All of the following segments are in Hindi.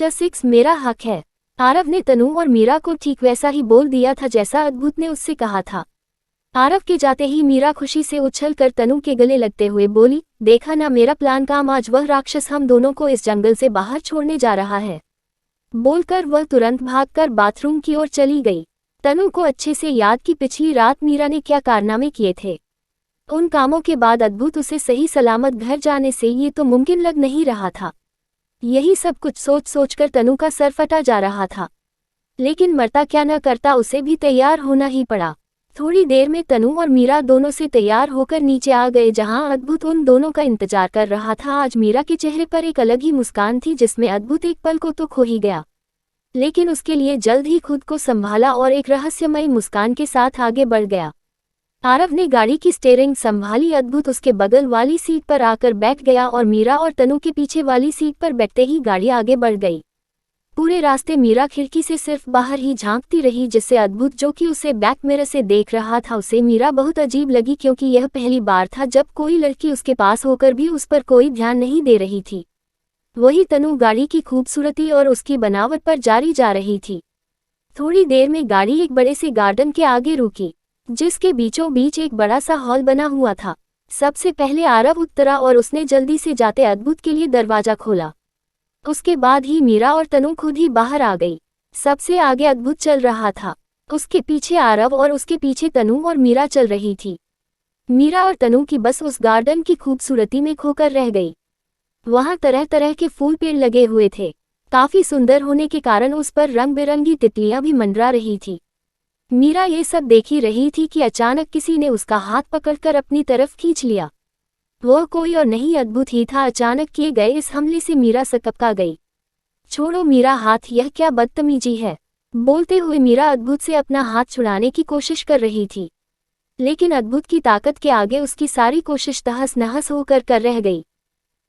मिस्टर सिक्स मेरा हक है। आरव ने तनु और मीरा को ठीक वैसा ही बोल दिया था जैसा अद्भुत ने उससे कहा था। आरव के जाते ही मीरा खुशी से उछल कर तनु के गले लगते हुए बोली, देखा ना मेरा प्लान काम, आज वह राक्षस हम दोनों को इस जंगल से बाहर छोड़ने जा रहा है। बोलकर वह तुरंत भागकर बाथरूम की ओर चली गई। तनु को अच्छे से याद कि पिछली रात मीरा ने क्या कारनामे किए थे। उन कामों के बाद अद्भुत उसे सही सलामत घर जाने से ये तो मुमकिन लग नहीं रहा था। यही सब कुछ सोच सोचकर तनु का सर फटा जा रहा था, लेकिन मरता क्या न करता, उसे भी तैयार होना ही पड़ा। थोड़ी देर में तनु और मीरा दोनों से तैयार होकर नीचे आ गए जहां अद्भुत उन दोनों का इंतजार कर रहा था। आज मीरा के चेहरे पर एक अलग ही मुस्कान थी जिसमें अद्भुत एक पल को तो खो ही गया, लेकिन उसके लिए जल्द ही खुद को संभाला और एक रहस्यमयी मुस्कान के साथ आगे बढ़ गया। आरव ने गाड़ी की स्टीयरिंग संभाली। अद्भुत उसके बगल वाली सीट पर आकर बैठ गया और मीरा और तनु के पीछे वाली सीट पर बैठते ही गाड़ी आगे बढ़ गई। पूरे रास्ते मीरा खिड़की से सिर्फ बाहर ही झांकती रही, जिससे अद्भुत जो कि उसे बैक मिरर से देख रहा था उसे मीरा बहुत अजीब लगी, क्योंकि यह पहली बार था जब कोई लड़की उसके पास होकर भी उस पर कोई ध्यान नहीं दे रही थी। वही तनु गाड़ी की खूबसूरती और उसकी बनावट पर जारी जा रही थी। थोड़ी देर में गाड़ी एक बड़े से गार्डन के आगे रुकी, जिसके बीचों बीच एक बड़ा सा हॉल बना हुआ था। सबसे पहले आरव उतरा और उसने जल्दी से जाते अद्भुत के लिए दरवाजा खोला। उसके बाद ही मीरा और तनु खुद ही बाहर आ गई। सबसे आगे अद्भुत चल रहा था, उसके पीछे आरव और उसके पीछे तनु और मीरा चल रही थी। मीरा और तनु की बस उस गार्डन की खूबसूरती में खोकर रह गई। वहां तरह तरह के फूल पेड़ लगे हुए थे। काफी सुंदर होने के कारण उस पर रंग बिरंगी तितलियां भी मंडरा रही थी। मीरा ये सब देख ही रही थी कि अचानक किसी ने उसका हाथ पकड़कर अपनी तरफ खींच लिया। वह कोई और नहीं अद्भुत ही था। अचानक किए गए इस हमले से मीरा सकपका गई। छोड़ो मीरा हाथ, यह क्या बदतमीजी है। बोलते हुए मीरा अद्भुत से अपना हाथ छुड़ाने की कोशिश कर रही थी, लेकिन अद्भुत की ताकत के आगे उसकी सारी कोशिश तहस नहस होकर कर रह गई।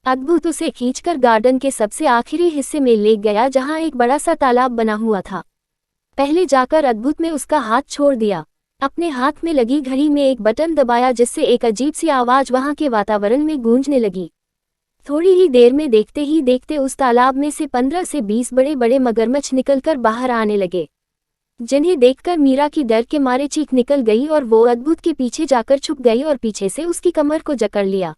अद्भुत उसे खींचकर गार्डन के सबसे आखिरी हिस्से में ले गया जहां एक बड़ा सा तालाब बना हुआ था। पहले जाकर अद्भुत ने उसका हाथ छोड़ दिया। अपने हाथ में लगी घड़ी में एक बटन दबाया जिससे एक अजीब सी आवाज वहां के वातावरण में गूंजने लगी। थोड़ी ही देर में देखते ही देखते उस तालाब में से 15 से 20 बड़े बड़े मगरमच्छ निकलकर बाहर आने लगे, जिन्हें देखकर मीरा की डर के मारे चीख निकल गई और वो अद्भुत के पीछे जाकर छुप गई और पीछे से उसकी कमर को जकड़ लिया।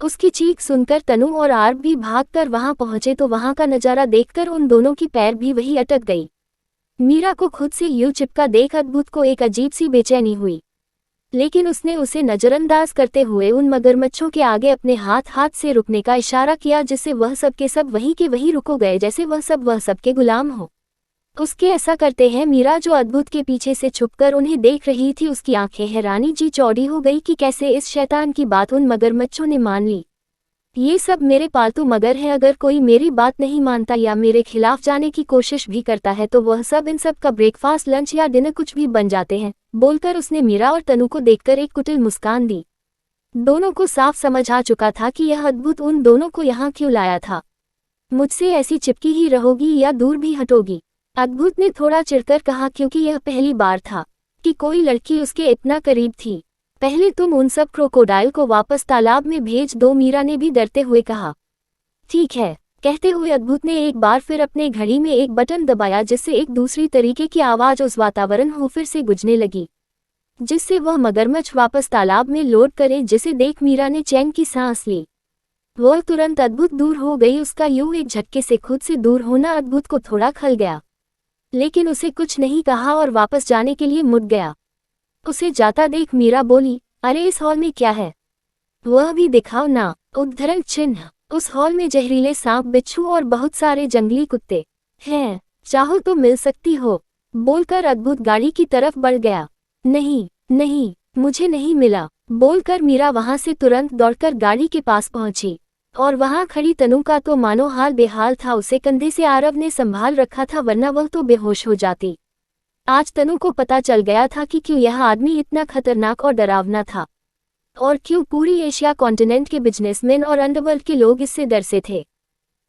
उसकी चीख सुनकर तनु और आरव भी भागकर वहां पहुंचे तो वहां का नजारा देखकर उन दोनों की पैर भी वही अटक गई। मीरा को खुद से यूं चिपका देख अद्भुत को एक अजीब सी बेचैनी हुई, लेकिन उसने उसे नजरअंदाज करते हुए उन मगरमच्छों के आगे अपने हाथ से रुकने का इशारा किया, जिससे वह सब के सब वहीं के वहीं रुको गए जैसे वह सब के गुलाम हो। उसके ऐसा करते हैं मीरा जो अद्भुत के पीछे से छुपकर उन्हें देख रही थी, उसकी आंखें हैरानी जी चौड़ी हो गई कि कैसे इस शैतान की बात उन मगरमच्छों ने मान ली। ये सब मेरे पालतू मगर हैं, अगर कोई मेरी बात नहीं मानता या मेरे खिलाफ जाने की कोशिश भी करता है तो वह सब इन सब का ब्रेकफास्ट, लंच या डिनर कुछ भी बन जाते हैं। बोलकर उसने मीरा और तनु को देखकर एक कुटिल मुस्कान दी। दोनों को साफ समझ आ चुका था कि यह अद्भुत उन दोनों को यहाँ क्यों लाया था। मुझसे ऐसी चिपकी ही रहोगी या दूर भी हटोगी? अद्भुत ने थोड़ा चिढ़कर कहा, क्योंकि यह पहली बार था कि कोई लड़की उसके इतना करीब थी। पहले तुम उन सब क्रोकोडाइल को वापस तालाब में भेज दो, मीरा ने भी डरते हुए कहा। ठीक है, कहते हुए अद्भुत ने एक बार फिर अपने घड़ी में एक बटन दबाया, जिससे एक दूसरी तरीके की आवाज उस वातावरण में फिर से गुंजने लगी, जिससे वह मगरमच्छ वापस तालाब में लौट करे, जिसे देख मीरा ने चैन की सांस ली। वह तुरंत अद्भुत दूर हो गई। उसका यूं एक झटके से खुद से दूर होना अद्भुत को थोड़ा खल गया, लेकिन उसे कुछ नहीं कहा और वापस जाने के लिए मुड़ गया। उसे जाता देख मीरा बोली, अरे इस हॉल में क्या है? वह भी दिखाओ ना। उद्धरण चिन्ह। उस हॉल में जहरीले सांप, बिच्छू और बहुत सारे जंगली कुत्ते हैं, चाहो तो मिल सकती हो। बोलकर अद्भुत गाड़ी की तरफ बढ़ गया। नहीं नहीं, मुझे नहीं मिला। बोलकर मीरा वहां से तुरंत दौड़कर गाड़ी के पास पहुंची और वहां खड़ी तनु का तो मानो हाल बेहाल था। उसे कंधे से आरव ने संभाल रखा था, वरना वह तो बेहोश हो जाती। आज तनु को पता चल गया था कि क्यों यह आदमी इतना खतरनाक और डरावना था, और क्यों पूरी एशिया कॉन्टिनेंट के बिजनेसमैन और अंडरवर्ल्ड के लोग इससे डरते थे।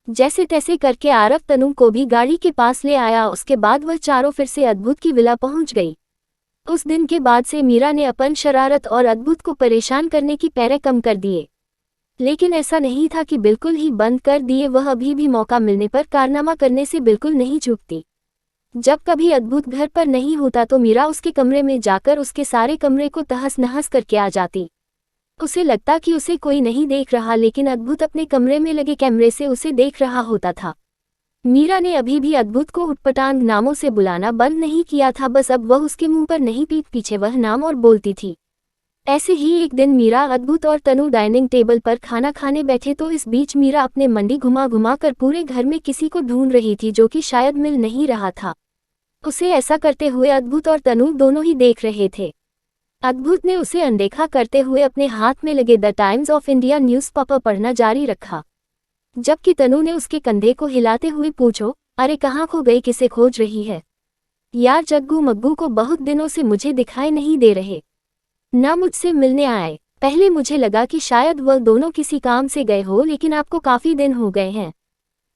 जैसे तैसे करके आरव तनु को भी गाड़ी के पास ले आया। उसके बाद वह चारों फिर से अद्भुत की विला पहुंच गई। उस दिन के बाद से मीरा ने अपन शरारत और अद्भुत को परेशान करने की पैरे कम कर दिए। लेकिन ऐसा नहीं था कि बिल्कुल ही बंद कर दिए, वह अभी भी मौका मिलने पर कारनामा करने से बिल्कुल नहीं चूकती। जब कभी अद्भुत घर पर नहीं होता तो मीरा उसके कमरे में जाकर उसके सारे कमरे को तहस नहस करके आ जाती। उसे लगता कि उसे कोई नहीं देख रहा, लेकिन अद्भुत अपने कमरे में लगे कैमरे से उसे देख रहा होता था। मीरा ने अभी भी अद्भुत को उटपटांग नामों से बुलाना बंद नहीं किया था, बस अब वह उसके मुंह पर नहीं पीठ पीछे वह नाम और बोलती थी। ऐसे ही एक दिन मीरा, अद्भुत और तनु डाइनिंग टेबल पर खाना खाने बैठे तो इस बीच मीरा अपने मंडी घुमा घुमा कर पूरे घर में किसी को ढूंढ रही थी जो कि शायद मिल नहीं रहा था। उसे ऐसा करते हुए अद्भुत और तनु दोनों ही देख रहे थे। अद्भुत ने उसे अनदेखा करते हुए अपने हाथ में लगे the times of India newspaper पढ़ना जारी रखा, जबकि तनु ने उसके कंधे को हिलाते हुए पूछो, अरे कहाँ खो गई, किसे खोज रही है? यार जग्गू मग्गू को बहुत दिनों से मुझे दिखाई नहीं दे रहे, ना मुझसे मिलने आए। पहले मुझे लगा कि शायद वह दोनों किसी काम से गए हो, लेकिन आपको काफी दिन हो गए हैं,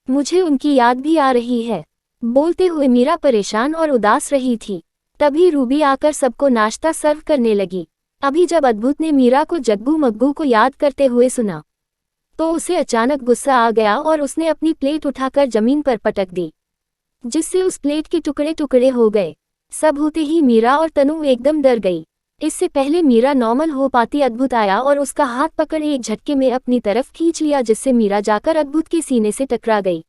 मुझे उनकी याद भी आ रही है। बोलते हुए मीरा परेशान और उदास रही थी। तभी रूबी आकर सबको नाश्ता सर्व करने लगी। अभी जब अद्भुत ने मीरा को जग्गू मग्गू को याद करते हुए सुना तो उसे अचानक गुस्सा आ गया और उसने अपनी प्लेट उठाकर जमीन पर पटक दी, जिससे उस प्लेट के टुकड़े टुकड़े हो गए। सब होते ही मीरा और तनु एकदम डर गई। इससे पहले मीरा नॉर्मल हो पाती, अद्भुत आया और उसका हाथ पकड़ एक झटके में अपनी तरफ खींच लिया, जिससे मीरा जाकर अद्भुत के सीने से टकरा गई।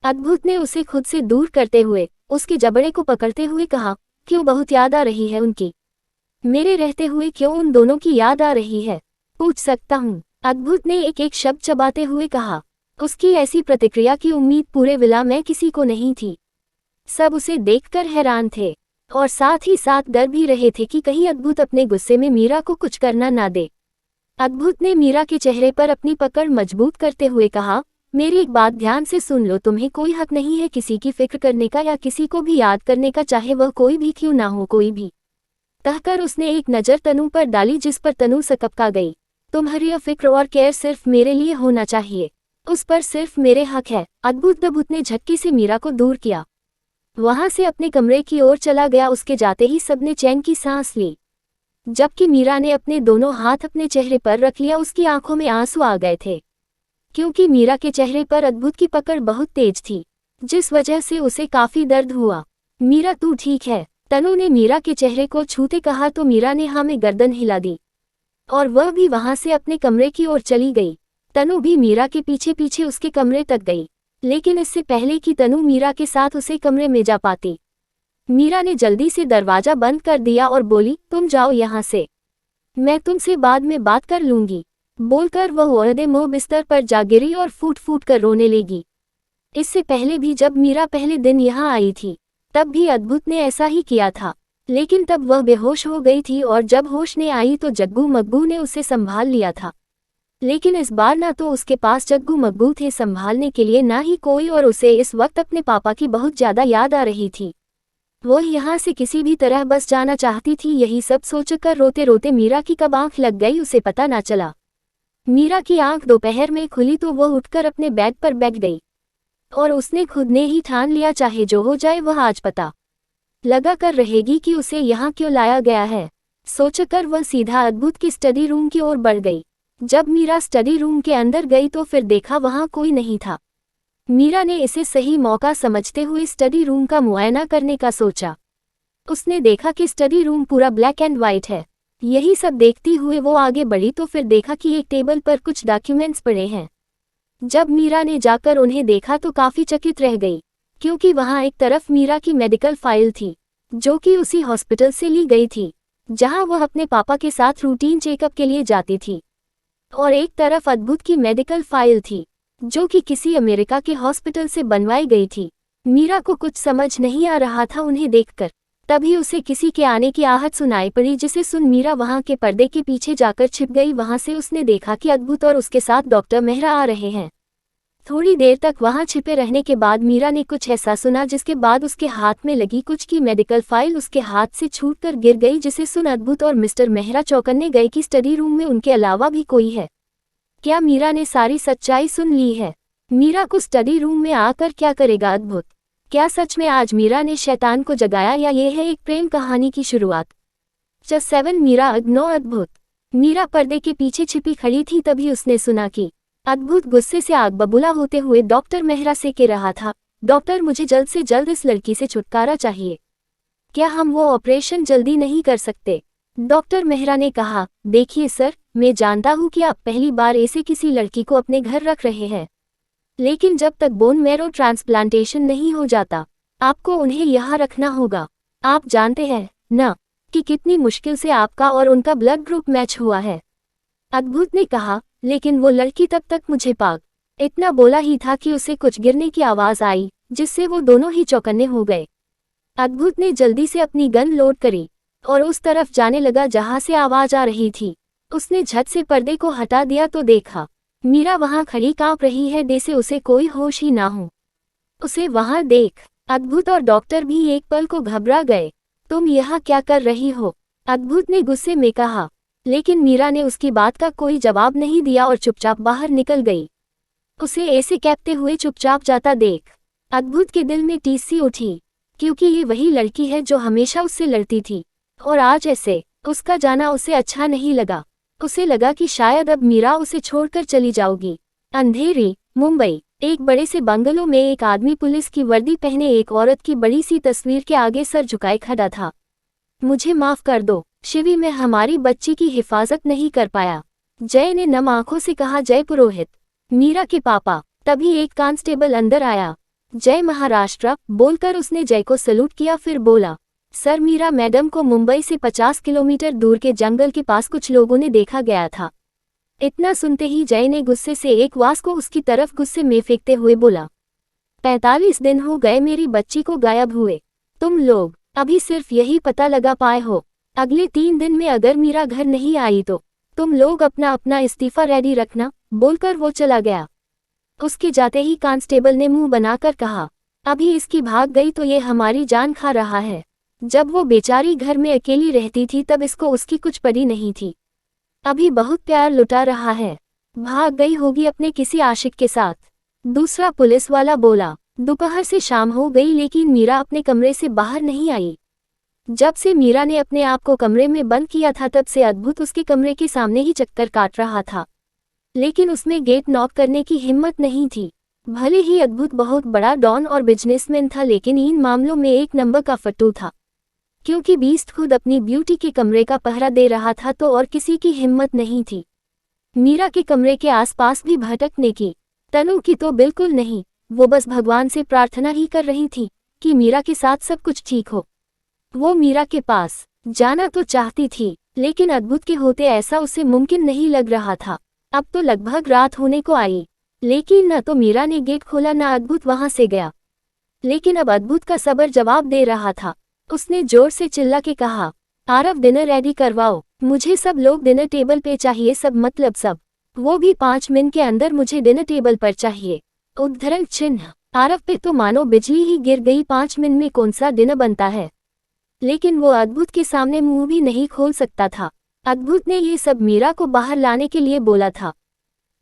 अद्भुत ने उसे खुद से दूर करते हुए उसके जबड़े को पकड़ते हुए कहा, क्यों, बहुत याद आ रही है उनकी? मेरे रहते हुए क्यों उन दोनों की याद आ रही है? पूछ सकता हूँ? अद्भुत ने एक एक शब्द चबाते हुए कहा। उसकी ऐसी प्रतिक्रिया की उम्मीद पूरे विला में किसी को नहीं थी। सब उसे देखकर हैरान थे और साथ ही साथ डर भी रहे थे कि कहीं अद्भुत अपने गुस्से में मीरा को कुछ करना ना दे। अद्भुत ने मीरा के चेहरे पर अपनी पकड़ मजबूत करते हुए कहा, मेरी एक बात ध्यान से सुन लो, तुम्हें कोई हक नहीं है किसी की फिक्र करने का या किसी को भी याद करने का, चाहे वह कोई भी क्यों ना हो, कोई भी। कहकर उसने एक नज़र तनु पर डाली, जिस पर तनु सकपका गई। तुम्हारी फिक्र और केयर सिर्फ मेरे लिए होना चाहिए, उस पर सिर्फ मेरे हक है। अद्भुत ने झटके से मीरा को दूर किया, वहां से अपने कमरे की ओर चला गया। उसके जाते ही सबने चैन की सांस ली, जबकि मीरा ने अपने दोनों हाथ अपने चेहरे पर रख लिया। उसकी आंखों में आंसू आ गए थे, क्योंकि मीरा के चेहरे पर अद्भुत की पकड़ बहुत तेज थी, जिस वजह से उसे काफी दर्द हुआ। मीरा तू ठीक है? तनु ने मीरा के चेहरे को छूते कहा तो मीरा ने हाँ में गर्दन हिला दी और वह भी वहां से अपने कमरे की ओर चली गई। तनु भी मीरा के पीछे पीछे उसके कमरे तक गई, लेकिन इससे पहले कि तनु मीरा के साथ उसे कमरे में जा पाती, मीरा ने जल्दी से दरवाजा बंद कर दिया और बोली, तुम जाओ यहाँ से, मैं तुमसे बाद में बात कर लूंगी। बोलकर वह ओढ़े मुंह बिस्तर पर जा गिरी और फूट फूट कर रोने लगी। इससे पहले भी जब मीरा पहले दिन यहाँ आई थी तब भी अद्भुत ने ऐसा ही किया था, लेकिन तब वह बेहोश हो गई थी और जब होश ने आई तो जग्गू मग्गू ने उसे संभाल लिया था। लेकिन इस बार ना तो उसके पास जग्गू मग्गू थे संभालने के लिए, ना ही कोई, और उसे इस वक्त अपने पापा की बहुत ज्यादा याद आ रही थी। वो यहाँ से किसी भी तरह बस जाना चाहती थी। यही सब सोचकर रोते रोते मीरा की कब आंख लग गई उसे पता ना चला। मीरा की आंख दोपहर में खुली तो वह उठकर अपने बेड पर बैठ गई और उसने खुद ने ही ठान लिया, चाहे जो हो जाए वह आज पता लगा कर रहेगी कि उसे यहाँ क्यों लाया गया है। सोचकर वह सीधा अद्भुत की स्टडी रूम की ओर बढ़ गई। जब मीरा स्टडी रूम के अंदर गई तो फिर देखा वहाँ कोई नहीं था। मीरा ने इसे सही मौका समझते हुए स्टडी रूम का मुआयना करने का सोचा। उसने देखा कि स्टडी रूम पूरा ब्लैक एंड व्हाइट है। यही सब देखती हुए वो आगे बढ़ी तो फिर देखा कि एक टेबल पर कुछ डॉक्यूमेंट्स पड़े हैं। जब मीरा ने जाकर उन्हें देखा तो काफी चकित रह गई, क्योंकि वहां एक तरफ मीरा की मेडिकल फाइल थी जो कि उसी हॉस्पिटल से ली गई थी जहां वह अपने पापा के साथ रूटीन चेकअप के लिए जाती थी, और एक तरफ अद्भुत की मेडिकल फाइल थी जो कि किसी अमेरिका के हॉस्पिटल से बनवाई गई थी। मीरा को कुछ समझ नहीं आ रहा था उन्हें देखकर। तभी उसे किसी के आने की आहट सुनाई पड़ी, जिसे सुन मीरा वहां के पर्दे के पीछे जाकर छिप गई। वहां से उसने देखा कि अद्भुत और उसके साथ डॉक्टर मेहरा आ रहे हैं। थोड़ी देर तक वहां छिपे रहने के बाद मीरा ने कुछ ऐसा सुना जिसके बाद उसके हाथ में लगी कुछ की मेडिकल फाइल उसके हाथ से छूटकर गिर गई, जिसे सुन अद्भुत और मिस्टर मेहरा चौंकने गए कि स्टडी रूम में उनके अलावा भी कोई है। क्या मीरा ने सारी सच्चाई सुन ली है? मीरा को स्टडी रूम में आकर क्या करेगा अद्भुत? क्या सच में आज मीरा ने शैतान को जगाया, या ये है एक प्रेम कहानी की शुरुआत? Just 7 मीरा इग्नोर अद्भुत। मीरा पर्दे के पीछे छिपी खड़ी थी, तभी उसने सुना कि अद्भुत गुस्से से आग बबूला होते हुए डॉक्टर मेहरा से कह रहा था, डॉक्टर मुझे जल्द से जल्द इस लड़की से छुटकारा चाहिए। क्या हम वो ऑपरेशन जल्दी नहीं कर सकते? डॉक्टर मेहरा ने कहा, देखिए सर, मैं जानता हूँ कि आप पहली बार ऐसे किसी लड़की को अपने घर रख रहे हैं, लेकिन जब तक बोन मैरो ट्रांसप्लांटेशन नहीं हो जाता, आपको उन्हें यहाँ रखना होगा। आप जानते हैं ना कि कितनी मुश्किल से आपका और उनका ब्लड ग्रुप मैच हुआ है। अद्भुत ने कहा, लेकिन वो लड़की तब तक मुझे पाग इतना बोला ही था कि उसे कुछ गिरने की आवाज आई, जिससे वो दोनों ही चौकन्ने हो गए। अद्भुत ने जल्दी से अपनी गन लोड करी और उस तरफ जाने लगा जहां से आवाज आ रही थी। उसने झट से पर्दे को हटा दिया तो देखा मीरा वहां खड़ी कांप रही है, जैसे उसे कोई होश ही ना हो। उसे वहां देख अद्भुत और डॉक्टर भी एक पल को घबरा गए। तुम यहाँ क्या कर रही हो? अद्भुत ने गुस्से में कहा, लेकिन मीरा ने उसकी बात का कोई जवाब नहीं दिया और चुपचाप बाहर निकल गई। उसे ऐसे कहते हुए चुपचाप जाता देख अद्भुत के दिल में टीस सी उठी, क्योंकि ये वही लड़की है जो हमेशा उससे लड़ती थी, और आज ऐसे उसका जाना उसे अच्छा नहीं लगा। उसे लगा कि शायद अब मीरा उसे छोड़कर चली जाओगी। अंधेरी मुंबई, एक बड़े से बंगलों में एक आदमी पुलिस की वर्दी पहने एक औरत की बड़ी सी तस्वीर के आगे सर झुकाए खड़ा था। मुझे माफ कर दो शिवी, मैं हमारी बच्ची की हिफाजत नहीं कर पाया, जय ने नम आंखों से कहा। जय पुरोहित, मीरा के पापा। तभी एक कांस्टेबल अंदर आया। जय महाराष्ट्र बोलकर उसने जय को सलूट किया, फिर बोला, सर मीरा मैडम को मुंबई से 50 किलोमीटर दूर के जंगल के पास कुछ लोगों ने देखा गया था। इतना सुनते ही जय ने गुस्से से एक वास को उसकी तरफ गुस्से में फेंकते हुए बोला, 45 दिन हो गए मेरी बच्ची को गायब हुए, तुम लोग अभी सिर्फ यही पता लगा पाए हो। अगले 3 दिन में अगर मीरा घर नहीं आई तो तुम लोग अपना अपना इस्तीफा रेडी रखना। बोलकर वो चला गया। उसके जाते ही कांस्टेबल ने मुंह बनाकर कहा, अभी इसकी भाग गई तो ये हमारी जान खा रहा है। जब वो बेचारी घर में अकेली रहती थी तब इसको उसकी कुछ पड़ी नहीं थी, अभी बहुत प्यार लुटा रहा है। भाग गई होगी अपने किसी आशिक के साथ। दूसरा पुलिस वाला बोला। दोपहर से शाम हो गई लेकिन मीरा अपने कमरे से बाहर नहीं आई। जब से मीरा ने अपने आप को कमरे में बंद किया था तब से अद्भुत उसके कमरे के सामने ही चक्कर काट रहा था, लेकिन उसमें गेट नॉक करने की हिम्मत नहीं थी। भले ही अद्भुत बहुत बड़ा डॉन और बिजनेसमैन था, लेकिन इन मामलों में एक नंबर का फट्टू था। क्योंकि बीस्ट खुद अपनी ब्यूटी के कमरे का पहरा दे रहा था तो और किसी की हिम्मत नहीं थी मीरा के कमरे के आसपास भी भटकने की। तनु की तो बिल्कुल नहीं, वो बस भगवान से प्रार्थना ही कर रही थी कि मीरा के साथ सब कुछ ठीक हो। वो मीरा के पास जाना तो चाहती थी, लेकिन अद्भुत के होते ऐसा उसे मुमकिन नहीं लग रहा था। अब तो लगभग रात होने को आई, लेकिन न तो मीरा ने गेट खोला न अद्भुत वहां से गया। लेकिन अब अद्भुत का सब्र जवाब दे रहा था। उसने जोर से चिल्ला के कहा, आरव डिनर रेडी करवाओ, मुझे सब लोग डिनर टेबल पे चाहिए, सब मतलब सब, वो भी 5 मिनट के अंदर मुझे डिनर टेबल पर चाहिए। उद्धरण चिन्ह। आरव पे तो मानो बिजली ही गिर गई, 5 मिनट में कौन सा डिनर बनता है। लेकिन वो अद्भुत के सामने मुंह भी नहीं खोल सकता था। अद्भुत ने ये सब मीरा को बाहर लाने के लिए बोला था,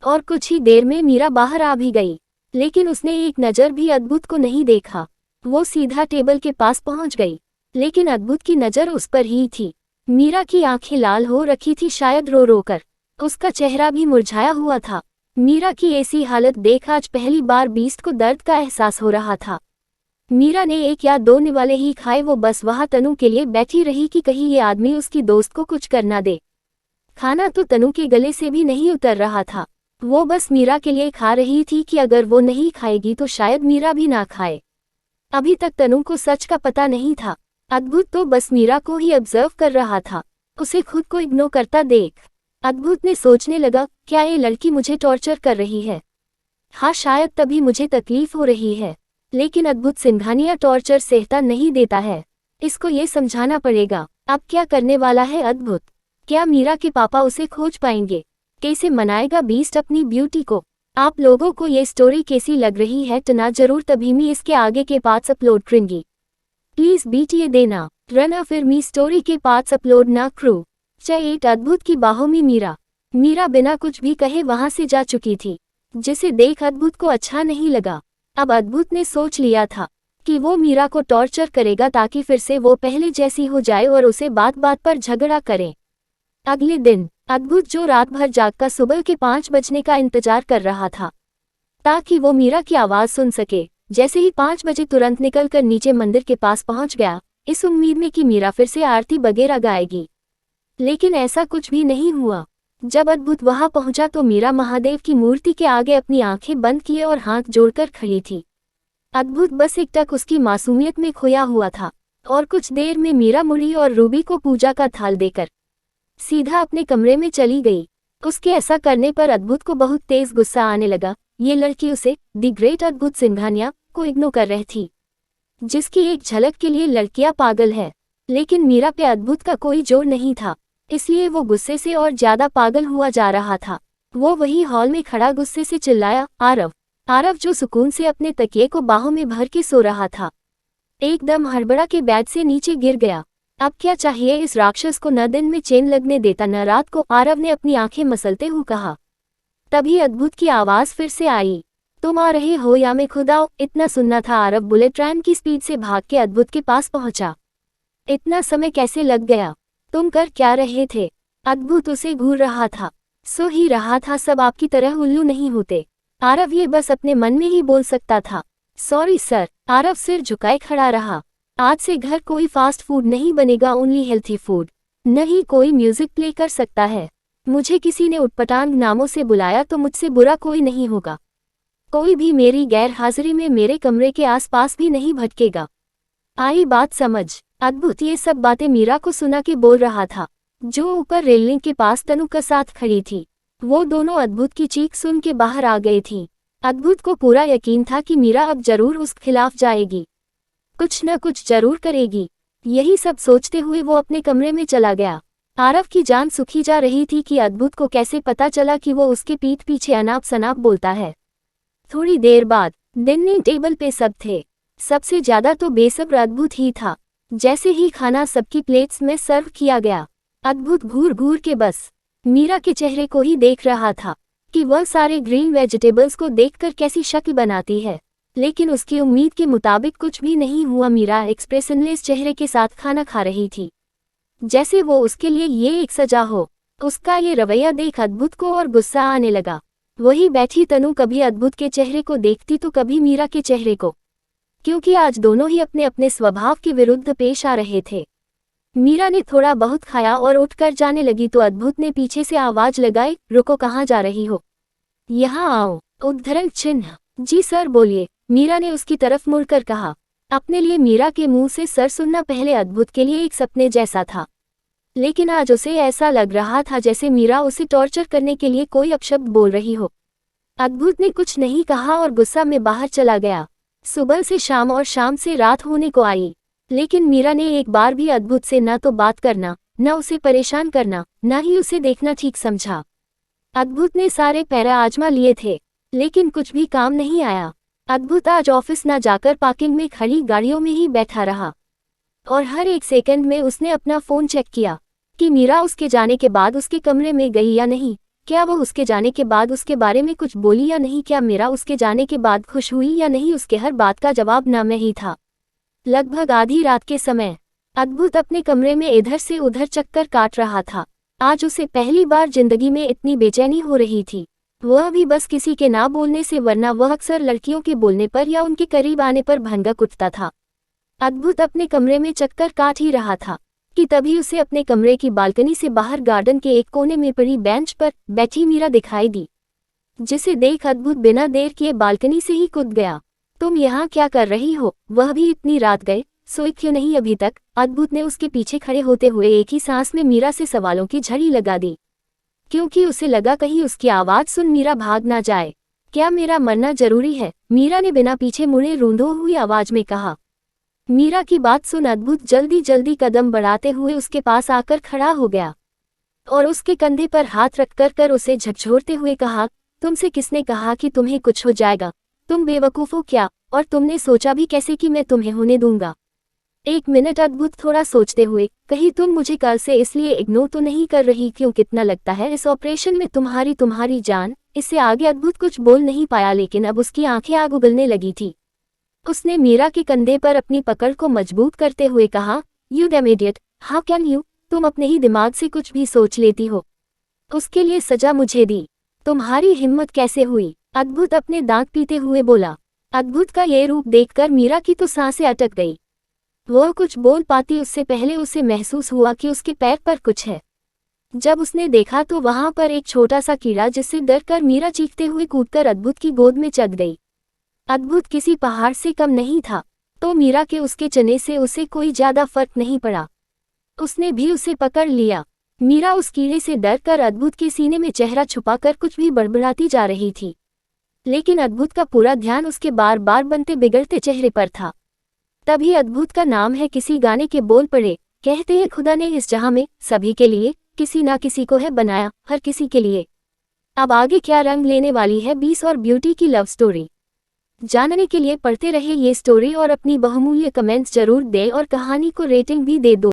और कुछ ही देर में मीरा बाहर आ भी गई, लेकिन उसने एक नज़र भी अद्भुत को नहीं देखा। वो सीधा टेबल के पास पहुंच गई, लेकिन अद्भुत की नज़र उस पर ही थी। मीरा की आंखें लाल हो रखी थी, शायद रो रो कर। उसका चेहरा भी मुरझाया हुआ था। मीरा की ऐसी हालत देख आज पहली बार बीस्ट को दर्द का एहसास हो रहा था। मीरा ने 1 या 2 निवाले ही खाए, वो बस वहाँ तनु के लिए बैठी रही कि कहीं ये आदमी उसकी दोस्त को कुछ कर ना दे। खाना तो तनु के गले से भी नहीं उतर रहा था, वो बस मीरा के लिए खा रही थी कि अगर वो नहीं खाएगी तो शायद मीरा भी ना खाए। अभी तक तनु को सच का पता नहीं था। अद्भुत तो बस मीरा को ही ऑब्जर्व कर रहा था, उसे खुद को इग्नोर करता देख अद्भुत ने सोचने लगा, क्या ये लड़की मुझे टॉर्चर कर रही है? हाँ, शायद तभी मुझे तकलीफ हो रही है। लेकिन अद्भुत सिंघानिया टॉर्चर सहता नहीं देता है, इसको ये समझाना पड़ेगा। अब क्या करने वाला है अद्भुत? क्या मीरा के पापा उसे खोज पाएंगे? कैसे मनाएगा बीस्ट अपनी ब्यूटी को? आप लोगों को ये स्टोरी कैसी लग रही है तना जरूर, तभी मैं इसके आगे के पार्ट्स अपलोड करूंगी। प्लीज बीटीए देना, रन फिर मी स्टोरी के पार्ट्स अपलोड ना क्रू। चैट अद्भुत की बाहों में मीरा बिना कुछ भी कहे वहां से जा चुकी थी, जिसे देख अद्भुत को अच्छा नहीं लगा। अब अद्भुत ने सोच लिया था कि वो मीरा को टॉर्चर करेगा ताकि फिर से वो पहले जैसी हो जाए और उसे बात बात पर झगड़ा करे। अगले दिन अद्भुत जो रात भर जागकर सुबह के 5 बजने का इंतजार कर रहा था ताकि वो मीरा की आवाज सुन सके। जैसे ही 5 बजे तुरंत निकलकर नीचे मंदिर के पास पहुंच गया, इस उम्मीद में कि मीरा फिर से आरती वगैरह गाएगी। लेकिन ऐसा कुछ भी नहीं हुआ। जब अद्भुत वहां पहुंचा तो मीरा महादेव की मूर्ति के आगे अपनी आंखें बंद किए और हाथ जोड़कर खड़ी थी। अद्भुत बस एकटक उसकी मासूमियत में खोया हुआ था और कुछ देर में मीरा मुड़ी और रूबी को पूजा का थाल देकर सीधा अपने कमरे में चली गई। उसके ऐसा करने पर अद्भुत को बहुत तेज गुस्सा आने लगा। ये लड़की उसे द ग्रेट अद्भुत सिंघानिया को इग्नोर कर रही थी, जिसकी एक झलक के लिए लड़कियां पागल है। लेकिन मीरा पे अद्भुत का कोई जोर नहीं था, इसलिए वो गुस्से से और ज्यादा पागल हुआ जा रहा था। वो वही हॉल में खड़ा गुस्से से चिल्लाया, आरव। आरव जो सुकून से अपने तकिए को बाहों में भर के सो रहा था, एकदम हड़बड़ा के बेड से नीचे गिर गया। अब क्या चाहिए इस राक्षस को, न दिन में चैन लगने देता न रात को, आरव ने अपनी आंखें मसलते हुए कहा। तभी अद्भुत की आवाज फिर से आई, तुम आ रहे हो या मैं खुद आऊं? इतना सुनना था। आरव बुलेट ट्रेन की स्पीड से भाग के अद्भुत के पास पहुंचा। इतना समय कैसे लग गया? तुम कर क्या रहे थे? अद्भुत उसे घूर रहा था। सो ही रहा था, सब आपकी तरह उल्लू नहीं होते। आरव ये बस अपने मन में ही बोल सकता था। Sorry sir. आरव सिर झुकाए खड़ा रहा। आज से घर कोई फास्ट फूड नहीं बनेगा, ओनली हेल्थी फूड। नहीं कोई म्यूजिक प्ले कर सकता है। मुझे किसी ने उटपटांग नामों से बुलाया तो मुझसे बुरा कोई नहीं होगा। कोई भी मेरी गैर हाजिरी में मेरे कमरे के आसपास भी नहीं भटकेगा। आई बात समझ? अद्भुत ये सब बातें मीरा को सुना के बोल रहा था, जो ऊपर रेलिंग के पास तनु के साथ खड़ी थी। वो दोनों अद्भुत की चीख सुन के बाहर आ गई थी। अद्भुत को पूरा यकीन था कि मीरा अब जरूर उसके खिलाफ जाएगी, कुछ न कुछ जरूर करेगी। यही सब सोचते हुए वो अपने कमरे में चला गया। आरव की जान सुखी जा रही थी कि अद्भुत को कैसे पता चला कि वो उसके पीठ पीछे अनाप शनाप बोलता है। थोड़ी देर बाद डिनिंग टेबल पे सब थे। सबसे ज्यादा तो बेसब्र अद्भुत ही था। जैसे ही खाना सबकी प्लेट्स में सर्व किया गया, अद्भुत घूर घूर के बस मीरा के चेहरे को ही देख रहा था कि वह सारे ग्रीन वेजिटेबल्स को देखकर कैसी शक्ल बनाती है। लेकिन उसकी उम्मीद के मुताबिक कुछ भी नहीं हुआ। मीरा एक्सप्रेशनलेस चेहरे के साथ खाना खा रही थी, जैसे वो उसके लिए ये एक सजा हो। उसका ये रवैया देख अद्भुत को और गुस्सा आने लगा। वही बैठी तनु कभी अद्भुत के चेहरे को देखती तो कभी मीरा के चेहरे को, क्योंकि आज दोनों ही अपने अपने स्वभाव के विरुद्ध पेश आ रहे थे। मीरा ने थोड़ा बहुत खाया और उठकर जाने लगी तो अद्भुत ने पीछे से आवाज लगाई, रुको, कहाँ जा रही हो? यहाँ आओ। उद्धरण चिन्ह। जी सर बोलिए, मीरा ने उसकी तरफ मुड़कर कहा। अपने लिए मीरा के मुंह से सर सुनना पहले अद्भुत के लिए एक सपने जैसा था, लेकिन आज उसे ऐसा लग रहा था जैसे मीरा उसे टॉर्चर करने के लिए कोई अपशब्द बोल रही हो। अद्भुत ने कुछ नहीं कहा और गुस्सा में बाहर चला गया। सुबह से शाम और शाम से रात होने को आई, लेकिन मीरा ने एक बार भी अद्भुत से न तो बात करना, न उसे परेशान करना, न ही उसे देखना ठीक समझा। अद्भुत ने सारे पैरा आजमा लिए थे, लेकिन कुछ भी काम नहीं आया। अद्भुत आज ऑफिस न जाकर पार्किंग में खड़ी गाड़ियों में ही बैठा रहा और हर एक सेकंड में उसने अपना फोन चेक किया कि मीरा उसके जाने के बाद उसके कमरे में गई या नहीं, क्या वो उसके जाने के बाद उसके बारे में कुछ बोली या नहीं, क्या मीरा उसके जाने के बाद खुश हुई या नहीं। उसके हर बात का जवाब ना में ही था। लगभग आधी रात के समय अद्भुत अपने कमरे में इधर से उधर चक्कर काट रहा था। आज उसे पहली बार जिंदगी में इतनी बेचैनी हो रही थी, वह भी बस किसी के ना बोलने से, वरना वह अक्सर लड़कियों के बोलने पर या उनके करीब आने पर भंगक उठता था। अद्भुत अपने कमरे में चक्कर काट ही रहा था कि तभी उसे अपने कमरे की बालकनी से बाहर गार्डन के एक कोने में पड़ी बेंच पर बैठी मीरा दिखाई दी, जिसे देख अद्भुत बिना देर किए बालकनी से ही कूद गया। तुम यहाँ क्या कर रही हो? वह भी इतनी रात गए, सोई क्यों नहीं अभी तक? अद्भुत ने उसके पीछे खड़े होते हुए एक ही सांस में मीरा से सवालों की झड़ी लगा दी, क्योंकि उसे लगा कहीं उसकी आवाज सुन मीरा भाग ना जाए। क्या मेरा मरना जरूरी है? मीरा ने बिना पीछे मुड़े रूंधो हुई आवाज में कहा। मीरा की बात सुन अद्भुत जल्दी जल्दी कदम बढ़ाते हुए उसके पास आकर खड़ा हो गया और उसके कंधे पर हाथ रखकर उसे झकझोरते हुए कहा, तुमसे किसने कहा कि तुम्हें कुछ हो जाएगा? तुम बेवकूफ हो क्या? और तुमने सोचा भी कैसे कि मैं तुम्हें होने दूंगा? एक मिनट। अद्भुत थोड़ा सोचते हुए, कहीं तुम मुझे कल से इसलिए इग्नोर तो नहीं कर रही क्यों? कितना लगता है इस ऑपरेशन में तुम्हारी जान? इससे आगे अद्भुत कुछ बोल नहीं पाया, लेकिन अब उसकी आंखें आग उगलने लगी थी। उसने मीरा के कंधे पर अपनी पकड़ को मजबूत करते हुए कहा, you dam idiot, how can you? तुम अपने ही दिमाग से कुछ भी सोच लेती हो। उसके लिए सजा मुझे दी। तुम्हारी हिम्मत कैसे हुई? अद्भुत अपने दांत पीते हुए बोला। अद्भुत का ये रूप देखकर मीरा की तो सांसें अटक गई। वो कुछ बोल पाती उससे पहले उसे महसूस हुआ कि उसके पैर पर कुछ है। जब उसने देखा तो वहां पर एक छोटा सा कीड़ा, जिससे डरकर मीरा चीखते हुए कूदकर अद्भुत की गोद में चढ़ गई। अद्भुत किसी पहाड़ से कम नहीं था, तो मीरा के उसके चने से उसे कोई ज्यादा फर्क नहीं पड़ा। उसने भी उसे पकड़ लिया। मीरा उस कीड़े से डरकर अद्भुत के सीने में चेहरा छुपाकर कुछ भी बड़बड़ाती जा रही थी, लेकिन अद्भुत का पूरा ध्यान उसके बार बार बनते बिगड़ते चेहरे पर था। तभी अद्भुत का नाम है किसी गाने के बोल पड़े। कहते हैं खुदा ने इस जहां में सभी के लिए किसी ना किसी को है बनाया, हर किसी के लिए। अब आगे क्या रंग लेने वाली है बीस और ब्यूटी की लव स्टोरी, जानने के लिए पढ़ते रहे ये स्टोरी और अपनी बहुमूल्य कमेंट्स जरूर दें और कहानी को रेटिंग भी दे दो।